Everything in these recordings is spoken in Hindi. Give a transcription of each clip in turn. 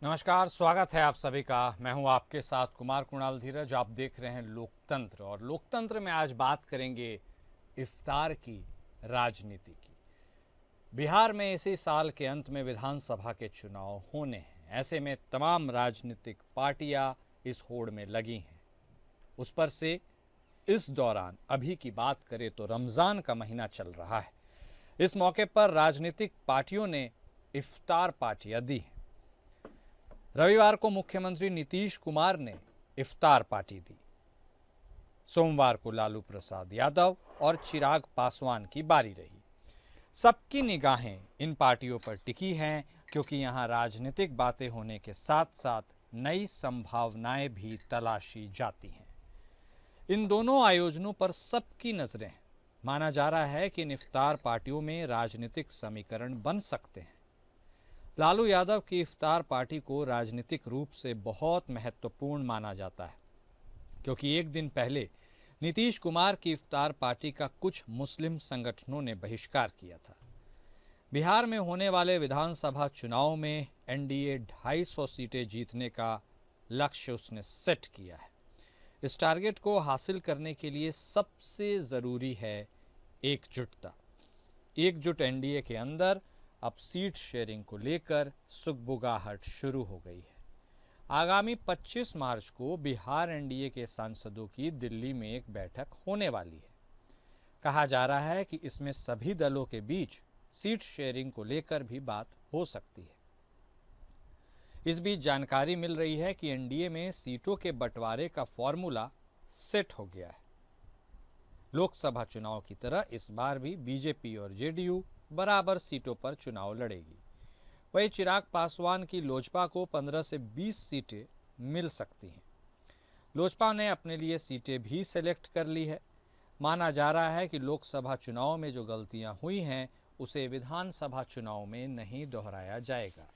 नमस्कार, स्वागत है आप सभी का। मैं हूं आपके साथ कुमार कुणाल धीरज। आप देख रहे हैं लोकतंत्र, और लोकतंत्र में आज बात करेंगे इफ्तार की राजनीति की। बिहार में इसी साल के अंत में विधानसभा के चुनाव होने हैं। ऐसे में तमाम राजनीतिक पार्टियां इस होड़ में लगी हैं। उस पर से इस दौरान अभी की बात करें तो रमज़ान का महीना चल रहा है। इस मौके पर राजनीतिक पार्टियों ने इफ्तार पार्टियां दी हैं। रविवार को मुख्यमंत्री नीतीश कुमार ने इफ्तार पार्टी दी। सोमवार को लालू प्रसाद यादव और चिराग पासवान की बारी रही। सबकी निगाहें इन पार्टियों पर टिकी हैं, क्योंकि यहां राजनीतिक बातें होने के साथ साथ नई संभावनाएं भी तलाशी जाती हैं। इन दोनों आयोजनों पर सबकी नजरें हैं। माना जा रहा है कि इन इफ्तार पार्टियों में राजनीतिक समीकरण बन सकते हैं। लालू यादव की इफ्तार पार्टी को राजनीतिक रूप से बहुत महत्वपूर्ण माना जाता है, क्योंकि एक दिन पहले नीतीश कुमार की इफ्तार पार्टी का कुछ मुस्लिम संगठनों ने बहिष्कार किया था। बिहार में होने वाले विधानसभा चुनाव में एनडीए 250 सीटें जीतने का लक्ष्य उसने सेट किया है। इस टारगेट को हासिल करने के लिए सबसे ज़रूरी है एकजुटता। एकजुट एनडीए के अंदर अब सीट शेयरिंग को लेकर सुगबुगाहट शुरू हो गई है। आगामी 25 मार्च को बिहार एनडीए के सांसदों की दिल्ली में एक बैठक होने वाली है। कहा जा रहा है कि इसमें सभी दलों के बीच सीट शेयरिंग को लेकर भी बात हो सकती है। इस बीच जानकारी मिल रही है कि एनडीए में सीटों के बंटवारे का फॉर्मूला सेट हो गया है। लोकसभा चुनाव की तरह इस बार भी बीजेपी और जेडीयू बराबर सीटों पर चुनाव लड़ेगी। वहीं चिराग पासवान की लोजपा को 15 से 20 सीटें मिल सकती हैं। लोजपा ने अपने लिए सीटें भी सेलेक्ट कर ली है। माना जा रहा है कि लोकसभा चुनाव में जो गलतियां हुई हैं उसे विधानसभा चुनाव में नहीं दोहराया जाएगा।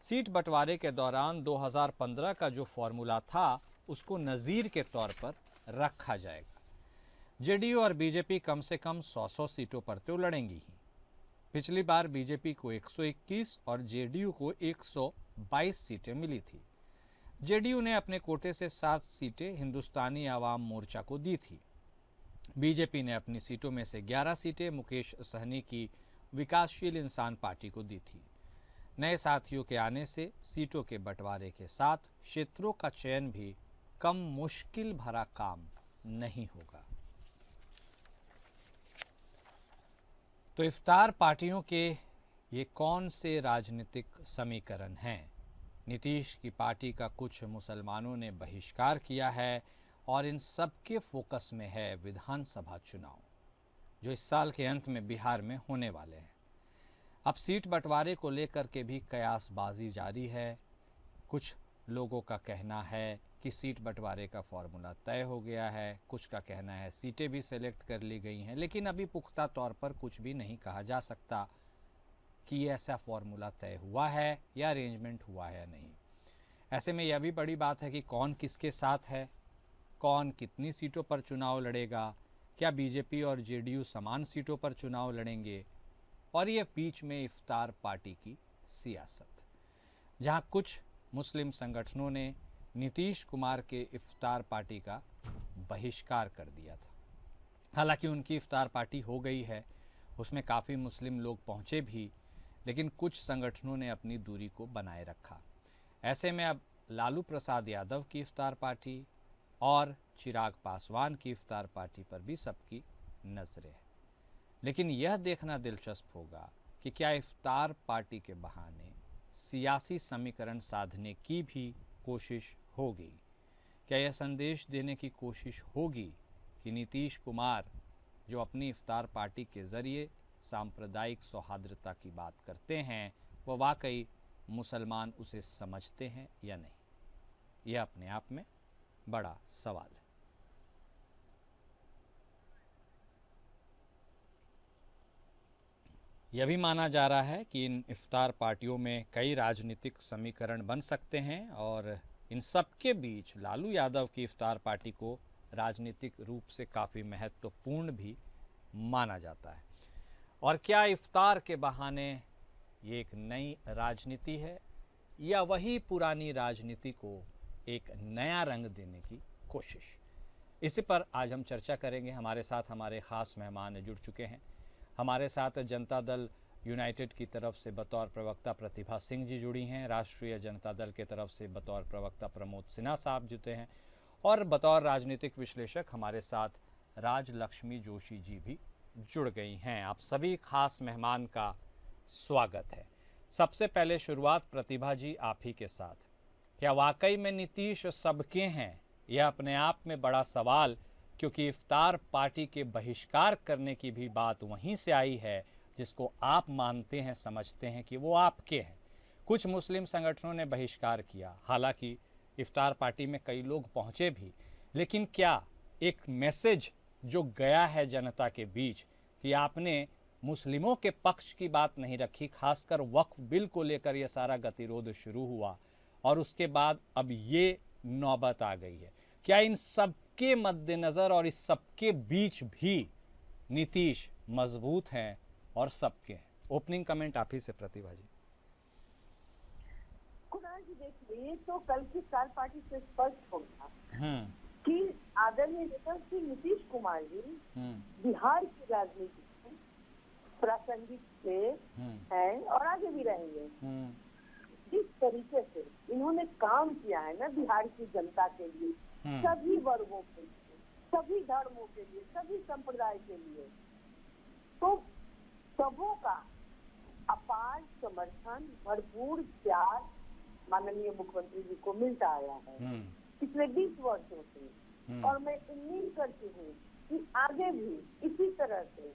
सीट बंटवारे के दौरान 2015 का जो फॉर्मूला था उसको नज़ीर के तौर पर रखा जाएगा। जेडीयू और बीजेपी कम से कम 100-100 सीटों पर तो लड़ेंगी ही। पिछली बार बीजेपी को 121 और जेडीयू को 122 सीटें मिली थी। जेडीयू ने अपने कोटे से 7 सीटें हिंदुस्तानी आवाम मोर्चा को दी थी। बीजेपी ने अपनी सीटों में से 11 सीटें मुकेश सहनी की विकासशील इंसान पार्टी को दी थी। नए साथियों के आने से सीटों के बंटवारे के साथ क्षेत्रों का चयन भी कम मुश्किल भरा काम नहीं होगा। तो इफ्तार पार्टियों के ये कौन से राजनीतिक समीकरण हैं? नीतीश की पार्टी का कुछ मुसलमानों ने बहिष्कार किया है, और इन सब के फोकस में है विधानसभा चुनाव, जो इस साल के अंत में बिहार में होने वाले हैं। अब सीट बंटवारे को लेकर के भी कयासबाजी जारी है। कुछ लोगों का कहना है कि सीट बंटवारे का फॉर्मूला तय हो गया है, कुछ का कहना है सीटें भी सेलेक्ट कर ली गई हैं, लेकिन अभी पुख्ता तौर पर कुछ भी नहीं कहा जा सकता कि ऐसा फॉर्मूला तय हुआ है या अरेंजमेंट हुआ है या नहीं। ऐसे में यह भी बड़ी बात है कि कौन किसके साथ है, कौन कितनी सीटों पर चुनाव लड़ेगा, क्या बीजेपी और जेडीयू समान सीटों पर चुनाव लड़ेंगे, और ये बीच में इफ्तार पार्टी की सियासत, जहां कुछ मुस्लिम संगठनों ने नीतीश कुमार के इफ्तार पार्टी का बहिष्कार कर दिया था। हालांकि उनकी इफ्तार पार्टी हो गई है, उसमें काफ़ी मुस्लिम लोग पहुंचे भी, लेकिन कुछ संगठनों ने अपनी दूरी को बनाए रखा। ऐसे में अब लालू प्रसाद यादव की इफ्तार पार्टी और चिराग पासवान की इफ्तार पार्टी पर भी सबकी नजरें हैं। लेकिन यह देखना दिलचस्प होगा कि क्या इफ्तार पार्टी के बहाने सियासी समीकरण साधने की भी कोशिश होगी। क्या यह संदेश देने की कोशिश होगी कि नीतीश कुमार जो अपनी इफ्तार पार्टी के ज़रिए सांप्रदायिक सौहार्दता की बात करते हैं, वह वाकई मुसलमान उसे समझते हैं या नहीं? यह अपने आप में बड़ा सवाल है। यह भी माना जा रहा है कि इन इफ्तार पार्टियों में कई राजनीतिक समीकरण बन सकते हैं, और इन सब के बीच लालू यादव की इफ्तार पार्टी को राजनीतिक रूप से काफ़ी महत्वपूर्ण भी माना जाता है। और क्या इफ्तार के बहाने ये एक नई राजनीति है, या वही पुरानी राजनीति को एक नया रंग देने की कोशिश? इसी पर आज हम चर्चा करेंगे। हमारे साथ हमारे ख़ास मेहमान जुड़ चुके हैं। हमारे साथ जनता दल यूनाइटेड की तरफ से बतौर प्रवक्ता प्रतिभा सिंह जी जुड़ी हैं, राष्ट्रीय जनता दल के तरफ से बतौर प्रवक्ता प्रमोद सिन्हा साहब जुटे हैं, और बतौर राजनीतिक विश्लेषक हमारे साथ राजलक्ष्मी जोशी जी भी जुड़ गई हैं। आप सभी खास मेहमान का स्वागत है। सबसे पहले शुरुआत प्रतिभा जी आप ही के साथ। क्या वाकई में नीतीश सबके हैं? यह अपने आप में बड़ा सवाल, क्योंकि इफ्तार पार्टी के बहिष्कार करने की भी बात वहीं से आई है जिसको आप मानते हैं, समझते हैं कि वो आपके हैं। कुछ मुस्लिम संगठनों ने बहिष्कार किया, हालांकि इफ्तार पार्टी में कई लोग पहुंचे भी, लेकिन क्या एक मैसेज जो गया है जनता के बीच कि आपने मुस्लिमों के पक्ष की बात नहीं रखी, खासकर वक्फ बिल को लेकर यह सारा गतिरोध शुरू हुआ और उसके बाद अब ये नौबत आ गई है, क्या इन सब के मद्देनज़र और इस सबके बीच भी नीतीश मजबूत हैं और सबके हैं? ओपनिंग कमेंट आप ही से प्रतिभा जी। कुणाल जी देखिए, तो कल की स्टार पार्टी से स्पष्ट हो गया कि आदरणीय नेता श्री नीतीश कुमार जी बिहार की राजनीति में प्रासंगिक से हैं और आगे भी रहेंगे। जिस तरीके से इन्होंने काम किया है ना बिहार की जनता के लिए, सभी वर्गों के लिए, सभी धर्मों के लिए, सभी संप्रदाय के लिए, तो सबों का अपार समर्थन, भरपूर प्यार माननीय मुख्यमंत्री जी को मिलता आया है पिछले 20 वर्षों से। और मैं उम्मीद करती हूँ कि आगे भी इसी तरह से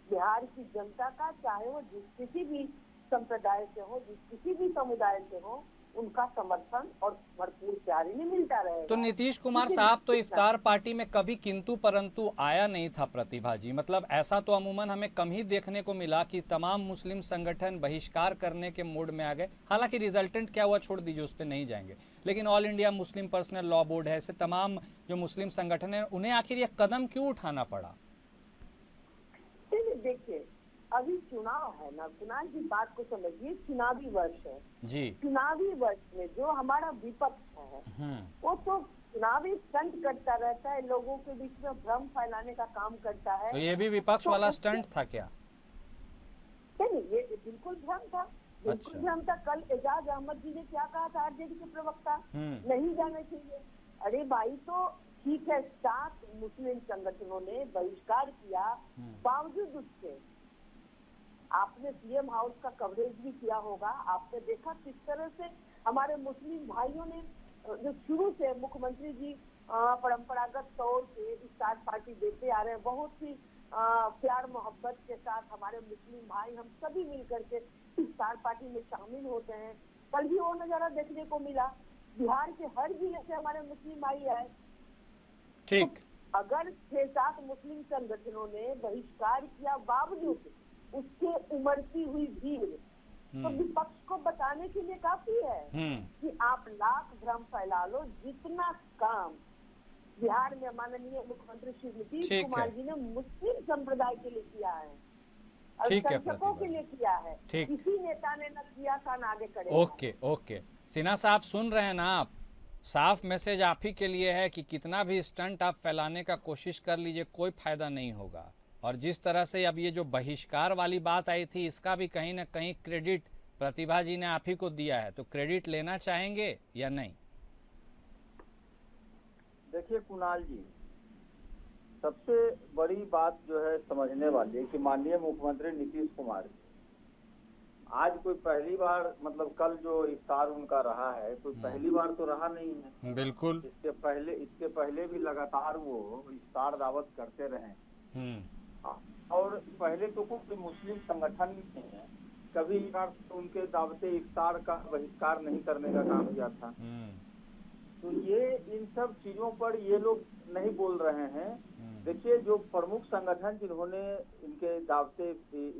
बिहार की जनता का, चाहे वो जिस किसी भी संप्रदाय से हो, जिस किसी भी समुदाय से हो, उनका समर्थन और भरपूर प्यार इन्हें मिलता रहेगा। तो नीतीश कुमार साहब तो इफ्तार पार्टी में कभी किंतु परंतु आया नहीं था प्रतिभा जी। मतलब ऐसा तो अमूमन हमें कम ही देखने को मिला कि तमाम मुस्लिम संगठन बहिष्कार करने के मूड में आ गए। हालांकि रिजल्टेंट क्या हुआ छोड़ दीजिए, उस पर नहीं जाएंगे, लेकिन all India Muslim personal law board है, ऐसे तमाम जो मुस्लिम संगठन है, उन्हें आखिर यह कदम क्यों उठाना पड़ा? देखिए, अभी चुनाव है ना कुणाल जी, बात को समझिए, चुनावी वर्ष है जी। चुनावी वर्ष में जो हमारा विपक्ष है वो तो चुनावी स्टंट करता रहता है, लोगों के बीच में भ्रम फैलाने का काम करता है। तो ये भी विपक्ष वाला स्टंट था क्या? नहीं, ये बिल्कुल भ्रम था, बिल्कुल भ्रम था। कल एजाज अहमद जी ने क्या कहा था, आरजेडी के प्रवक्ता, नहीं जाना चाहिए। अरे भाई, तो ठीक है, 7 मुस्लिम संगठनों ने बहिष्कार किया, बावजूद उसके आपने सीएम हाउस का कवरेज भी किया होगा, आपने देखा किस तरह से हमारे मुस्लिम भाइयों ने, जो शुरू से मुख्यमंत्री जी परंपरागत तौर से इफ्तार पार्टी देते आ रहे हैं, बहुत ही प्यार मोहब्बत के साथ हमारे मुस्लिम भाई, हम सभी मिलकर के इफ्तार पार्टी में शामिल होते हैं। कल भी वो नजारा देखने को मिला, बिहार के हर जिले से हमारे मुस्लिम भाई आए। ठीक, तो अगर 6-7 मुस्लिम संगठनों ने बहिष्कार किया, बावजूद उसके उमड़ती हुई भीड़, तो विपक्ष को बताने के लिए काफी है कि आप लाख भ्रम फैला लो। जितना काम बिहार में माननीय मुख्यमंत्री श्री नीतीश कुमार जी ने मुस्लिम संप्रदाय के लिए किया है, अल्पसंख्यकों के लिए किया है, किसी नेता ने न किया था, न आगे करेगा। ओके, सिन्हा साहब सुन रहे हैं ना आप? साफ मैसेज आप ही के लिए है कि कितना भी स्टंट आप फैलाने का कोशिश कर लीजिए, कोई फायदा नहीं होगा। और जिस तरह से अब ये जो बहिष्कार वाली बात आई थी, इसका भी कहीं ना कहीं क्रेडिट प्रतिभा जी ने आप ही को दिया है, तो क्रेडिट लेना चाहेंगे या नहीं? देखिए कुणाल जी, सबसे बड़ी बात जो है समझने वाली है कि माननीय मुख्यमंत्री नीतीश कुमार जी आज कोई पहली बार, मतलब कल जो इफ्तार उनका रहा है, कोई पहली बार तो रहा नहीं है। बिल्कुल, इसके पहले भी लगातार वो इफ्तार दावत करते रहे। और पहले तो कोई मुस्लिम संगठन नहीं है कभी उनके दावते इफ्तार का बहिष्कार नहीं करने का काम किया था। तो ये इन सब चीजों पर ये लोग नहीं बोल रहे हैं। देखिए, जो प्रमुख संगठन जिन्होंने इनके दावते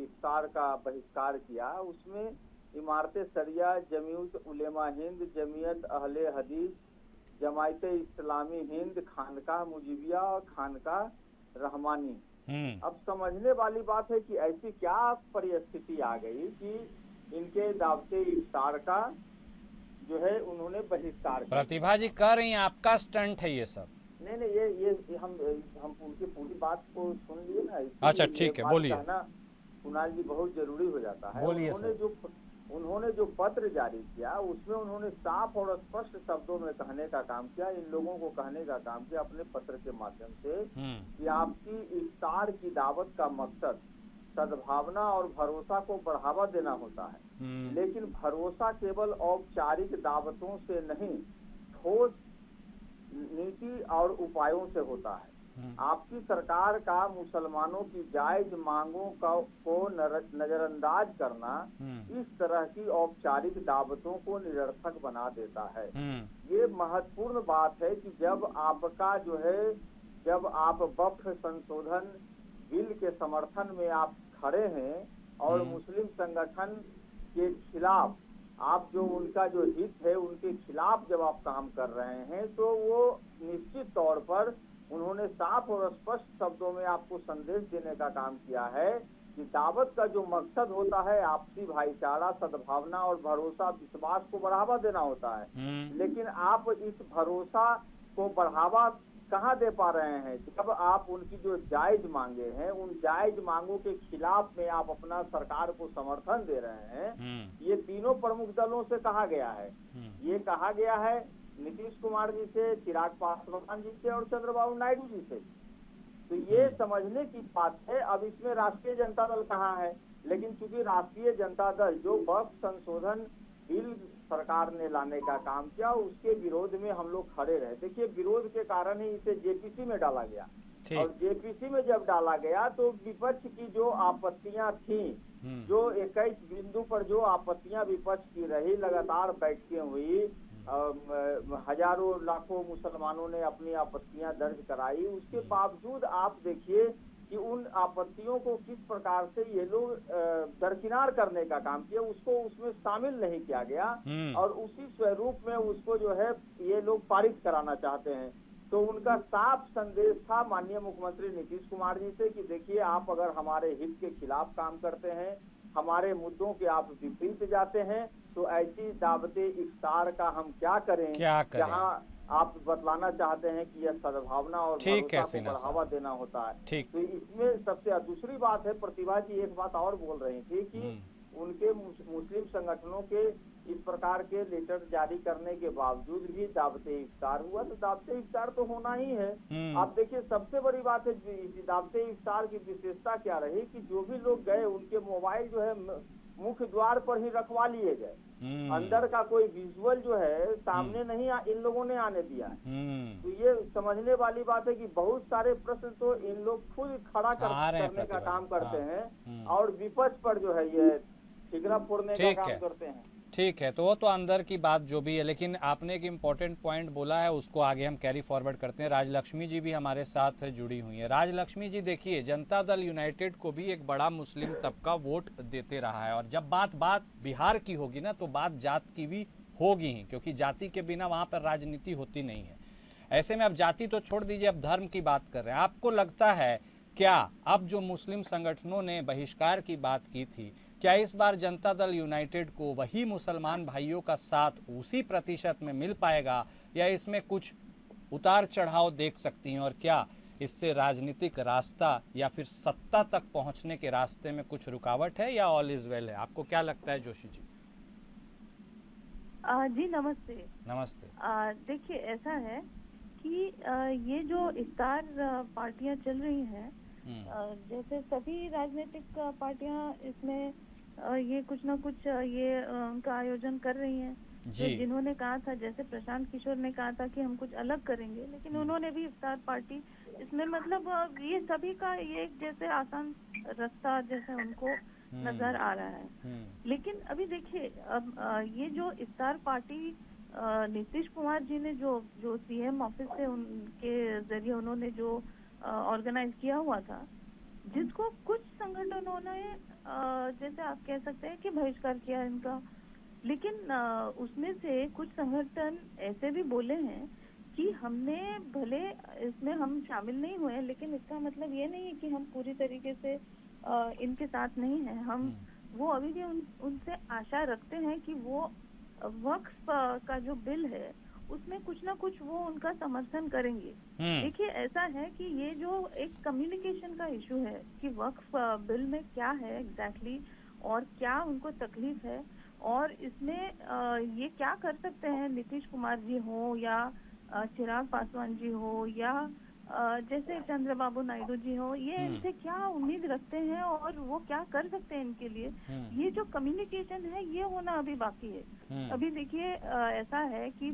इफ्तार का बहिष्कार किया, उसमें इमारत शरिया, जमीयत उलेमा हिंद, जमीयत अहले हदीस, जमायत इस्लामी हिंद, खानकाह मुजीबिया और खानकाह रहमानी। अब समझने वाली बात है कि ऐसी क्या परिस्थिति आ गई कि इनके दावते इफ्तार का जो है उन्होंने बहिष्कार किया। प्रतिभा जी कह रही हैं आपका स्टंट है ये सब। नहीं नहीं, ये हम उनकी पूरी बात को सुन लिए ना। अच्छा ठीक है, बोलिए। कहना कुणाल जी बहुत जरूरी हो जाता है। बोलिए उन्होंने जो पत्र जारी किया उसमें उन्होंने साफ और स्पष्ट शब्दों में कहने का काम किया, इन लोगों को कहने का काम किया अपने पत्र के माध्यम से कि आपकी इफ्तार की दावत का मकसद सद्भावना और भरोसा को बढ़ावा देना होता है, लेकिन भरोसा केवल औपचारिक दावतों से नहीं, ठोस नीति और उपायों से होता है। आपकी सरकार का मुसलमानों की जायज मांगों को नजरअंदाज करना इस तरह की औपचारिक दावतों को निरर्थक बना देता है। ये महत्वपूर्ण बात है कि जब आप वक्फ संशोधन बिल के समर्थन में आप खड़े हैं और मुस्लिम संगठन के खिलाफ आप जो उनका जो हित है उनके खिलाफ जब आप काम कर रहे हैं, तो वो निश्चित तौर पर उन्होंने साफ और स्पष्ट शब्दों में आपको संदेश देने का काम किया है कि दावत का जो मकसद होता है आपसी भाईचारा, सद्भावना और भरोसा, विश्वास को बढ़ावा देना होता है। लेकिन आप इस भरोसा को बढ़ावा कहाँ दे पा रहे हैं? जब आप उनकी जो जायज मांगे हैं उन जायज मांगों के खिलाफ में आप अपना सरकार को समर्थन दे रहे हैं। ये तीनों प्रमुख दलों से कहा गया है। ये कहा गया है नीतीश कुमार जी से, चिराग पासवान जी से और चंद्रबाबू नायडू जी से। तो ये समझने की बात है। अब इसमें राष्ट्रीय जनता दल कहाँ है? लेकिन चूंकि राष्ट्रीय जनता दल जो वक्फ संशोधन बिल सरकार ने लाने का काम किया उसके विरोध में हम लोग खड़े रहे। देखिए, विरोध के कारण ही इसे जेपीसी में डाला गया और जेपीसी में जब डाला गया तो विपक्ष की जो आपत्तियां थी, जो 21 बिंदु पर जो आपत्तियां विपक्ष की रही, लगातार बैठकें हुई, हजारों लाखों मुसलमानों ने अपनी आपत्तियां दर्ज कराई, उसके बावजूद आप देखिए कि उन आपत्तियों को किस प्रकार से ये लोग दरकिनार करने का काम किया, उसको उसमें शामिल नहीं किया गया और उसी स्वरूप में उसको जो है ये लोग पारित कराना चाहते हैं। तो उनका साफ संदेश था माननीय मुख्यमंत्री नीतीश कुमार जी से कि देखिए, आप अगर हमारे हित के खिलाफ काम करते हैं, हमारे मुद्दों के आप विपरीत जाते हैं, तो ऐसी दावते इफ्तार का हम क्या करें? जहां आप बतलाना चाहते हैं कि यह सद्भावना और भरोसा को बढ़ावा देना होता है। तो इसमें सबसे दूसरी बात है, प्रतिभा जी एक बात और बोल रही थी कि उनके मुस्लिम संगठनों के इस प्रकार के लेटर जारी करने के बावजूद भी दावते इफ्तार हुआ। तो दावते इफ्तार तो होना ही है। आप देखिए, सबसे बड़ी बात है दावते इफ्तार की विशेषता क्या रही कि जो भी लोग गए उनके मोबाइल जो है मुख्य द्वार पर ही रखवा लिए गए। अंदर का कोई विजुअल जो है सामने नहीं इन लोगों ने आने दिया है। तो ये समझने वाली बात है कि बहुत सारे प्रश्न तो इन लोग खुद खड़ा करने का काम करते हैं और विपक्ष पर जो है ये ठिकरा फोड़ने का काम करते हैं। ठीक है, तो वो तो अंदर की बात जो भी है, लेकिन आपने एक इम्पोर्टेंट पॉइंट बोला है, उसको आगे हम कैरी फॉरवर्ड करते हैं। राजलक्ष्मी जी भी हमारे साथ जुड़ी हुई हैं। राजलक्ष्मी जी, देखिए, जनता दल यूनाइटेड को भी एक बड़ा मुस्लिम तबका वोट देते रहा है और जब बात बिहार की होगी ना तो बात जात की भी होगी ही, क्योंकि जाति के बिना वहाँ पर राजनीति होती नहीं है। ऐसे में अब जाति तो छोड़ दीजिए, अब धर्म की बात कर रहे हैं। आपको लगता है क्या अब जो मुस्लिम संगठनों ने बहिष्कार की बात की थी, क्या इस बार जनता दल यूनाइटेड को वही मुसलमान भाइयों का साथ उसी प्रतिशत में मिल पाएगा या इसमें कुछ उतार चढ़ाव देख सकती हैं? और क्या इससे राजनीतिक रास्ता या फिर सत्ता तक पहुंचने के रास्ते में कुछ रुकावट है या ऑल इज वेल है? आपको क्या लगता है जोशी जी? जी नमस्ते। नमस्ते। देखिए, ऐसा है कि ये जो इफ्तार पार्टियां चल रही हैं, जैसे सभी राजनीतिक पार्टियां इसमें ये कुछ ना कुछ ये उनका आयोजन कर रही हैं। तो जिन्होंने कहा था, जैसे प्रशांत किशोर ने कहा था कि हम कुछ अलग करेंगे, लेकिन उन्होंने भी इफ्तार पार्टी इसमें, मतलब ये सभी का ये एक जैसे आसान रास्ता जैसे उनको नजर आ रहा है। लेकिन अभी देखिए, अब ये जो इफ्तार पार्टी नीतीश कुमार जी ने जो सीएम ऑफिस से उनके जरिए उन्होंने जो ऑर्गेनाइज किया हुआ था, जिसको कुछ संगठनों ने जैसे आप कह सकते हैं कि बहिष्कार किया इनका, लेकिन उसमें से कुछ संगठन ऐसे भी बोले हैं कि हमने भले इसमें हम शामिल नहीं हुए, लेकिन इसका मतलब ये नहीं है कि हम पूरी तरीके से इनके साथ नहीं हैं। हम वो अभी भी उनसे आशा रखते हैं कि वो वक्फ का जो बिल है उसमें कुछ ना कुछ वो उनका समर्थन करेंगे। देखिए ऐसा है कि ये जो एक कम्युनिकेशन का इशू है कि वक्फ बिल में क्या है एग्जैक्टली और क्या उनको तकलीफ है, और इसमें ये क्या कर सकते हैं नीतीश कुमार जी हो या चिराग पासवान जी हो या जैसे चंद्रबाबू नायडू जी हो, ये इनसे क्या उम्मीद रखते हैं और वो क्या कर सकते हैं इनके लिए, ये जो कम्युनिकेशन है ये होना अभी बाकी है। अभी देखिए ऐसा है कि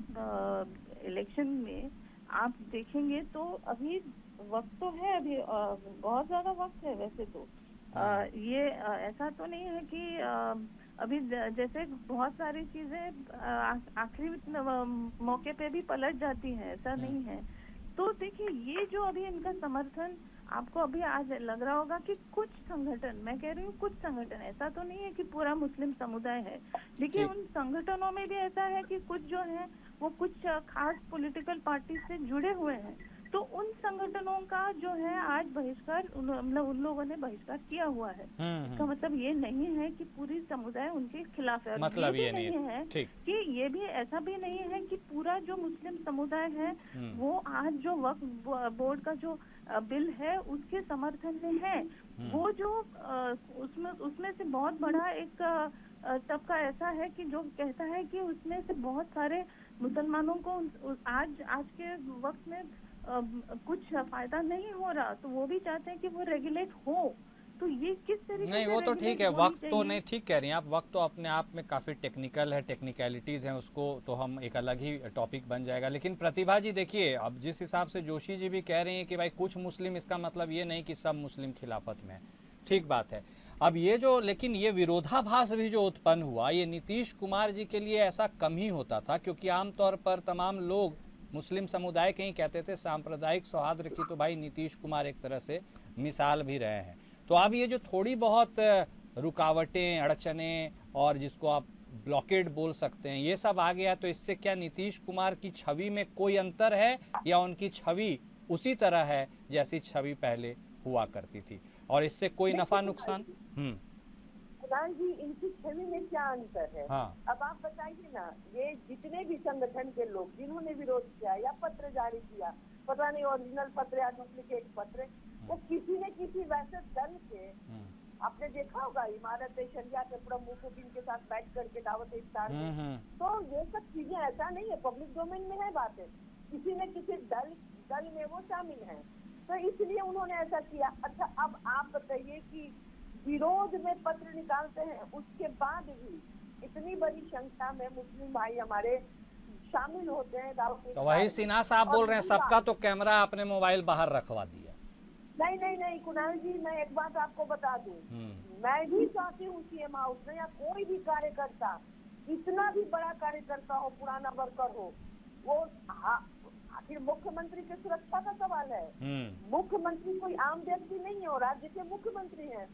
इलेक्शन में आप देखेंगे तो अभी वक्त तो है, अभी बहुत ज्यादा वक्त है वैसे तो। ये ऐसा तो नहीं है कि अभी जैसे बहुत सारी चीजें आखिरी मौके पे भी पलट जाती हैं, ऐसा नहीं है। तो देखिए ये जो अभी इनका समर्थन आपको अभी आज लग रहा होगा कि कुछ संगठन, मैं कह रही हूँ कुछ संगठन, ऐसा तो नहीं है कि पूरा मुस्लिम समुदाय है, देखिए उन संगठनों में भी ऐसा है कि कुछ जो है वो कुछ खास पॉलिटिकल पार्टी से जुड़े हुए हैं, तो उन संगठनों का जो है आज बहिष्कार मतलब उन लोगों ने बहिष्कार किया हुआ है। इसका मतलब ये नहीं है कि पूरी समुदाय उनके खिलाफ है, मतलब ये नहीं है कि ये भी ऐसा भी नहीं है कि पूरा जो मुस्लिम समुदाय है वो आज जो वक्फ बोर्ड का जो बिल है उसके समर्थन में है। वो जो उसमें से बहुत बड़ा एक तबका ऐसा है कि जो कहता है कि उसमें से बहुत सारे मुसलमानों को आज के वक्त में कुछ फायदा नहीं हो रहा, तो वो भी चाहते हैं कि वो रेगुलेट हो। तो ये किस तरीके नहीं, से वो तो ठीक है, वक्त तो नहीं, ठीक कह रही हैं आप, वक्त तो अपने आप में काफ़ी टेक्निकल है, टेक्निकलिटीज़ हैं, उसको तो हम एक अलग ही टॉपिक बन जाएगा। लेकिन प्रतिभा जी देखिए, अब जिस हिसाब से जोशी जी भी कह रही हैं कि भाई कुछ मुस्लिम, इसका मतलब ये नहीं कि सब मुस्लिम खिलाफत में है, ठीक बात है। अब ये जो, लेकिन ये विरोधाभास भी जो उत्पन्न हुआ, ये नीतीश कुमार जी के लिए ऐसा कम ही होता था, क्योंकि आमतौर पर तमाम लोग मुस्लिम समुदाय के ही कहते थे सांप्रदायिक सौहार्द की तो भाई नीतीश कुमार एक तरह से मिसाल भी रहे हैं। तो अब ये जो थोड़ी बहुत रुकावटें, अड़चनें और जिसको आप ब्लॉकेड बोल सकते हैं, ये सब आ गया, तो इससे क्या नीतीश कुमार की छवि में कोई अंतर है या उनकी छवि उसी तरह है जैसी छवि पहले हुआ करती थी, और इससे कोई नफा नुकसान? प्रधान जी, इनकी छवि में क्या अंतर है? हाँ। अब आप बताइए ना, ये जितने भी संगठन के लोग जिन्होंने विरोध किया या पत्र जारी किया, पता नहीं ओरिजिनल पत्र या डुप्लीकेट पत्र, वो किसी न किसी वैसे दल के, आपने देखा होगा इमारत शरिया के प्रमुखों के साथ बैठ करके दावत इफ्तार में, तो ये सब चीजें ऐसा नहीं है, पब्लिक डोमेन में है बातें, किसी न किसी दल में वो शामिल है, तो इसलिए उन्होंने ऐसा किया। अच्छा, अब आप बताइए कि विरोध में पत्र निकालते हैं, उसके बाद भी इतनी बड़ी संख्या में मुस्लिम भाई हमारे शामिल होते हैं दावत। तो वही सिन्हा साहब बोल रहे हैं सबका तो कैमरा अपने मोबाइल बाहर रखवा दिया। नहीं कुणाल जी, मैं एक बात आपको बता दूं, मैं भी चाहती हूँ सीएम हाउस में या कोई भी कार्यकर्ता, इतना भी बड़ा कार्यकर्ता हो, पुराना वर्कर हो, वो आखिर मुख्यमंत्री की सुरक्षा का सवाल है। मुख्यमंत्री कोई आम व्यक्ति नहीं है, राज्य के मुख्यमंत्री हैं,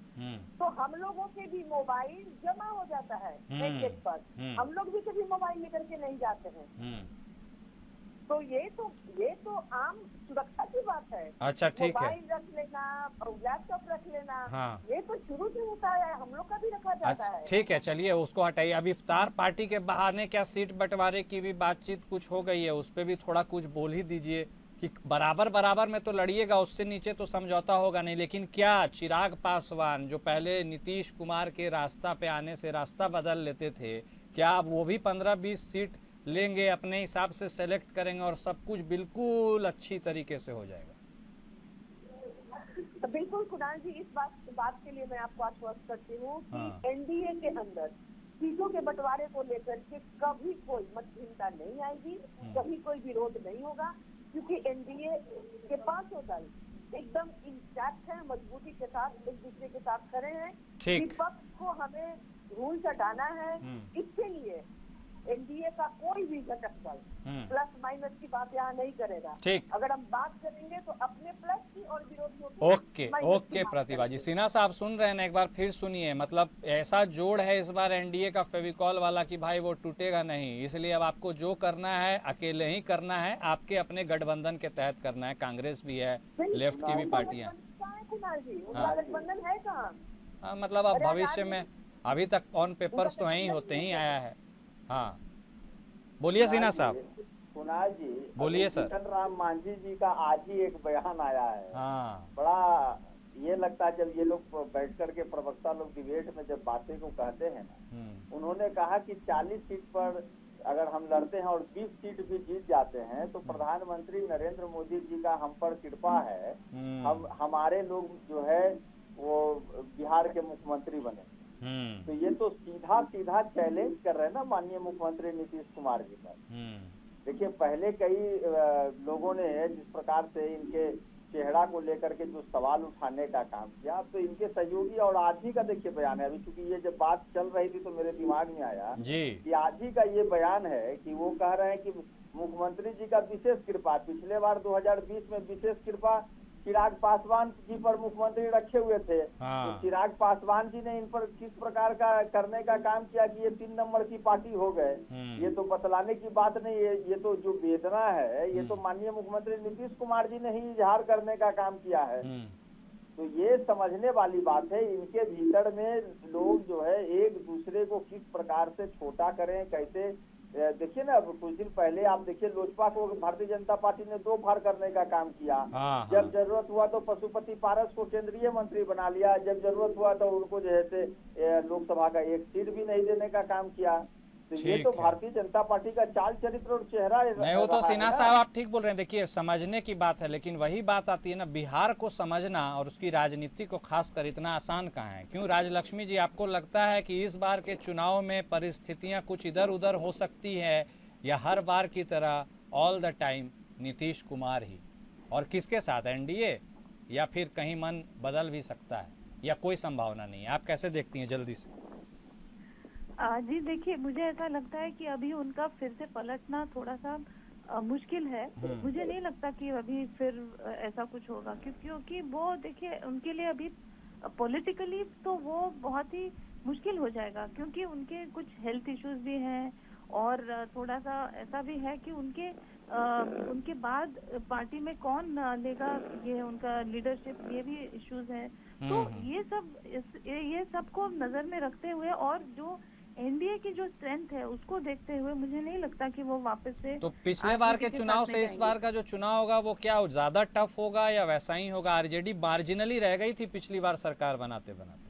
तो हम लोगों के भी मोबाइल जमा हो जाता है नेटवर्क पर, हम लोग भी कभी मोबाइल लेकर के नहीं जाते हैं, तो ये तो आम सुरक्षा की बात है। अच्छा, ठीक है, मोबाइल रख लेना, लैपटॉप रख लेना, हाँ। ये तो शुरू से होता है, हम लोग का भी रखा जाता है। ठीक है, चलिए उसको हटाइए। अब इफ्तार पार्टी के बहाने क्या सीट बंटवारे की भी बातचीत कुछ हो गई है, उस पर भी थोड़ा कुछ बोल ही दीजिए कि बराबर में तो लड़िएगा, उससे नीचे तो समझौता होगा नहीं। लेकिन क्या चिराग पासवान जो पहले नीतीश कुमार के रास्ता पे आने से रास्ता बदल लेते थे, क्या अब वो भी 15-20 सीट लेंगे, अपने हिसाब से सेलेक्ट करेंगे और सब कुछ बिल्कुल अच्छी तरीके से हो जाएगा? बिल्कुल कुणाल जी, इस बात के लिए मैं आपको आश्वस्त करती हूँ कि एनडीए के अंदर सीटों के बंटवारे को लेकर के कभी कोई मतभिन्नता नहीं आएगी, कभी कोई विरोध नहीं होगा, क्योंकि एनडीए के 5 दल एकदम इंटैक्ट है, मजबूती के साथ एक दूसरे के साथ खड़े हैं। विपक्ष को हमें रूल हटाना है, इसके लिए एनडीए का कोई भी घटक दल प्लस माइनस की बात यहाँ नहीं करेगा। ठीक, अगर हम बात करेंगे तो अपने प्लस की और विरोधियों की। ओके प्रतिभा जी, सिन्हा साहब सुन रहे हैं ना, एक बार फिर सुनिए। मतलब ऐसा जोड़ है इस बार एनडीए का फेविकॉल वाला कि भाई वो टूटेगा नहीं, इसलिए अब आपको जो करना है अकेले ही करना है, आपके अपने गठबंधन के तहत करना है। कांग्रेस भी है, लेफ्ट की भी पार्टियां, गठबंधन है कहाँ? मतलब अब भविष्य में, अभी तक ऑन पेपर्स तो यही होते ही आया है। हाँ, बोलिए सिन्हा साहब। कुणाल जी, बोलिए सर। जीतन राम मांझी जी का आज ही एक बयान आया है। हाँ, बड़ा ये लगता है, जब ये लोग बैठ करके प्रवक्ता लोग डिबेट में जब बातें को कहते हैं ना, उन्होंने कहा कि 40 सीट पर अगर हम लड़ते हैं और 20 सीट भी जीत जाते हैं तो प्रधानमंत्री नरेंद्र मोदी जी का हम पर कृपा है, हम हमारे लोग जो है वो बिहार के मुख्यमंत्री बने। तो ये तो सीधा सीधा चैलेंज कर रहे हैं ना माननीय मुख्यमंत्री नीतीश कुमार जी पर। देखिए, पहले कई लोगों ने जिस प्रकार से इनके चेहरा को लेकर के जो सवाल उठाने का काम किया, अब तो इनके सहयोगी और आज ही का देखिए बयान है। अभी चूंकि ये जब बात चल रही थी तो मेरे दिमाग में आया कि आज ही का ये बयान है कि वो कह रहे हैं कि मुख्यमंत्री जी का विशेष कृपा, पिछले बार 2020 में विशेष कृपा चिराग पासवान जी पर मुख्यमंत्री रखे हुए थे। तो चिराग पासवान जी ने इन पर किस प्रकार का करने का काम किया कि ये 3 नंबर की पार्टी हो गए, ये तो बतलाने की बात नहीं है। ये तो जो वेदना है ये तो माननीय मुख्यमंत्री नीतीश कुमार जी ने ही इजहार करने का काम किया है। तो ये समझने वाली बात है, इनके भीतर में लोग जो है एक दूसरे को किस प्रकार से छोटा करें, कैसे। देखिए ना, कुछ दिन पहले आप देखिए लोजपा को भारतीय जनता पार्टी ने 2 भाग करने का काम किया। जब जरूरत हुआ तो पशुपति पारस को केंद्रीय मंत्री बना लिया, जब जरूरत हुआ तो उनको जो है लोकसभा का 1 सीट भी नहीं देने का काम किया। तो ये तो भारतीय जनता पार्टी का चाल चरित्र और चेहरा नहीं। वो तो सिन्हा साहब आप ठीक बोल रहे हैं। देखिए, समझने की बात है, लेकिन वही बात आती है ना, बिहार को समझना और उसकी राजनीति को खासकर इतना आसान कहाँ है। क्यों राजलक्ष्मी जी, आपको लगता है कि इस बार के चुनाव में परिस्थितियां कुछ इधर उधर हो सकती है, या हर बार की तरह all the time Nitish Kumar ही, और किसके साथ, एनडीए, या फिर कहीं मन बदल भी सकता है, या कोई संभावना नहीं है? आप कैसे देखती हैं जल्दी से? जी देखिए, मुझे ऐसा लगता है कि अभी उनका फिर से पलटना थोड़ा सा मुश्किल है। मुझे नहीं लगता कि अभी फिर ऐसा कुछ होगा, क्योंकि वो देखिए उनके लिए अभी पॉलिटिकली तो वो बहुत ही मुश्किल हो जाएगा, क्योंकि उनके कुछ हेल्थ इश्यूज भी हैं और थोड़ा सा ऐसा भी है कि उनके बाद पार्टी में कौन लेगा, ये उनका लीडरशिप, ये भी इश्यूज है। तो ये सबको नजर में रखते हुए और जो एनडीए की जो स्ट्रेंथ है उसको देखते हुए मुझे नहीं लगता कि वो वापस से। तो पिछले बार के चुनाव से इस बार का जो चुनाव होगा वो क्या ज्यादा टफ होगा या वैसा ही होगा? आरजेडी मार्जिनली रह गई थी पिछली बार सरकार बनाते बनाते।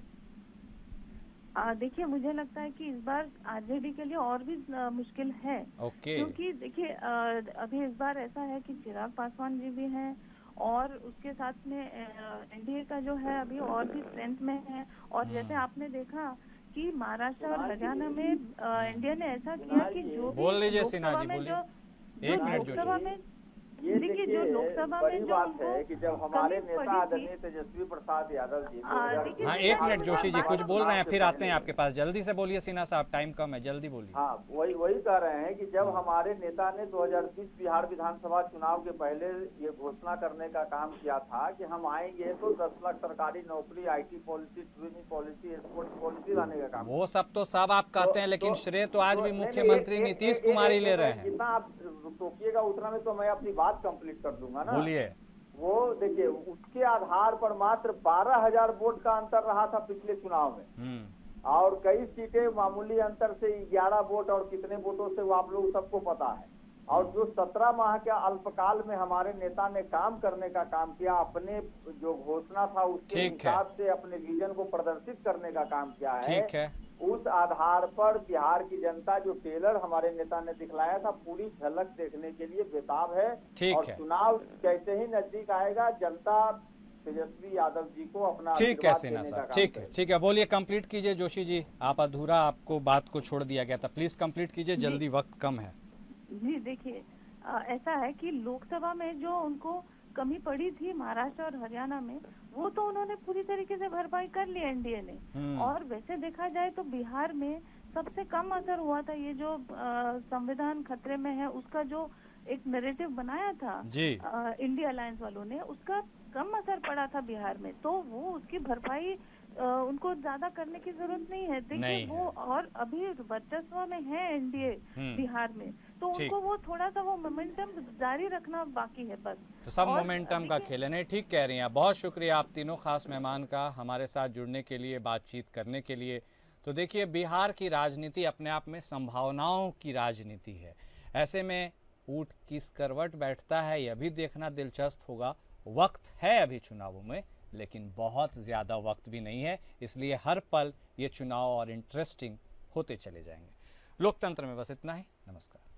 देखिए, मुझे लगता है कि इस बार आरजेडी के लिए और भी मुश्किल है। क्योंकि देखिए अभी इस बार ऐसा है कि चिराग पासवान जी भी हैं और उसके साथ में एनडीए का जो है अभी और भी स्ट्रेंथ में है। और जैसे आपने देखा कि महाराष्ट्र और हरियाणा में एनडीए ने ऐसा किया कि जो बोल लीजिए सिन्हा जी, बोलिए। एक मिनट लोकसभा में ये देखिए जो लोकसभा में जो बात है कि जब हमारे नेता आदरणीय तेजस्वी प्रसाद यादव जी, हाँ 1 मिनट जोशी जी कुछ बोल रहे हैं, फिर आते हैं आपके पास। जल्दी से बोलिए सिन्हा साहब, टाइम कम है, जल्दी बोलिए। हाँ, वही कह रहे हैं कि जब हमारे नेता ने 2020 बिहार विधानसभा चुनाव के पहले ये घोषणा करने का काम किया था कि हम आएंगे तो 10 लाख सरकारी नौकरी, IT policy, training policy, sports policy लाने का काम। वो सब तो सब आप कहते हैं, लेकिन श्रेय तो आज भी मुख्यमंत्री नीतीश कुमार ही ले रहे हैं। जितना आप टोकिएगा उतना में तो मैं अपनी बात कंप्लीट कर दूंगा ना। बोलिए। वो देखिए, उसके आधार पर मात्र 12,000 वोट का अंतर रहा था पिछले चुनाव में, और कई सीटें मामूली अंतर से 11 वोट और कितने वोटों से वो आप लोग सबको पता है। और जो 17 माह के अल्पकाल में हमारे नेता ने काम करने का काम किया, अपने जो घोषणा था उसके हिसाब से अपने विजन को प्रदर्शित करने का काम किया है। उस आधार पर बिहार की जनता जो टेलर हमारे नेता ने दिखलाया था, पूरी झलक देखने के लिए बेताब है। और चुनाव जैसे ही नजदीक आएगा, जनता तेजस्वी यादव जी को अपना ठीक है सिन्हा साहब, ठीक है बोलिए, कंप्लीट कीजिए जोशी जी। आप अधूरा, आपको बात को छोड़ दिया गया था, प्लीज कंप्लीट कीजिए जल्दी, वक्त कम है। जी देखिए, ऐसा है कि लोकसभा में जो उनको कमी पड़ी थी महाराष्ट्र और हरियाणा में, वो तो उन्होंने पूरी तरीके से भरपाई कर ली एनडीए ने। और वैसे देखा जाए तो बिहार में सबसे कम असर हुआ था ये जो संविधान खतरे में है उसका जो एक नैरेटिव बनाया था इंडिया अलायंस वालों ने, उसका कम असर पड़ा था बिहार में। तो वो उसकी भरपाई उनको ज्यादा करने की जरूरत नहीं है। देखिए वो और अभी वर्चस्व में है एनडीए बिहार में, तो उनको वो थोड़ा सा वो मोमेंटम जारी रखना बाकी है बस। तो सब मोमेंटम का खेल है। नहीं, ठीक कह रही हैं। बहुत शुक्रिया आप तीनों खास मेहमान का हमारे साथ जुड़ने के लिए, बातचीत करने के लिए। तो देखिए, बिहार की राजनीति अपने आप में संभावनाओं की राजनीति है। ऐसे में ऊँट किस करवट बैठता है यह भी देखना दिलचस्प होगा। वक्त है अभी चुनावों में, लेकिन बहुत ज़्यादा वक्त भी नहीं है, इसलिए हर पल ये चुनाव और इंटरेस्टिंग होते चले जाएंगे। लोकतंत्र में बस इतना ही। नमस्कार।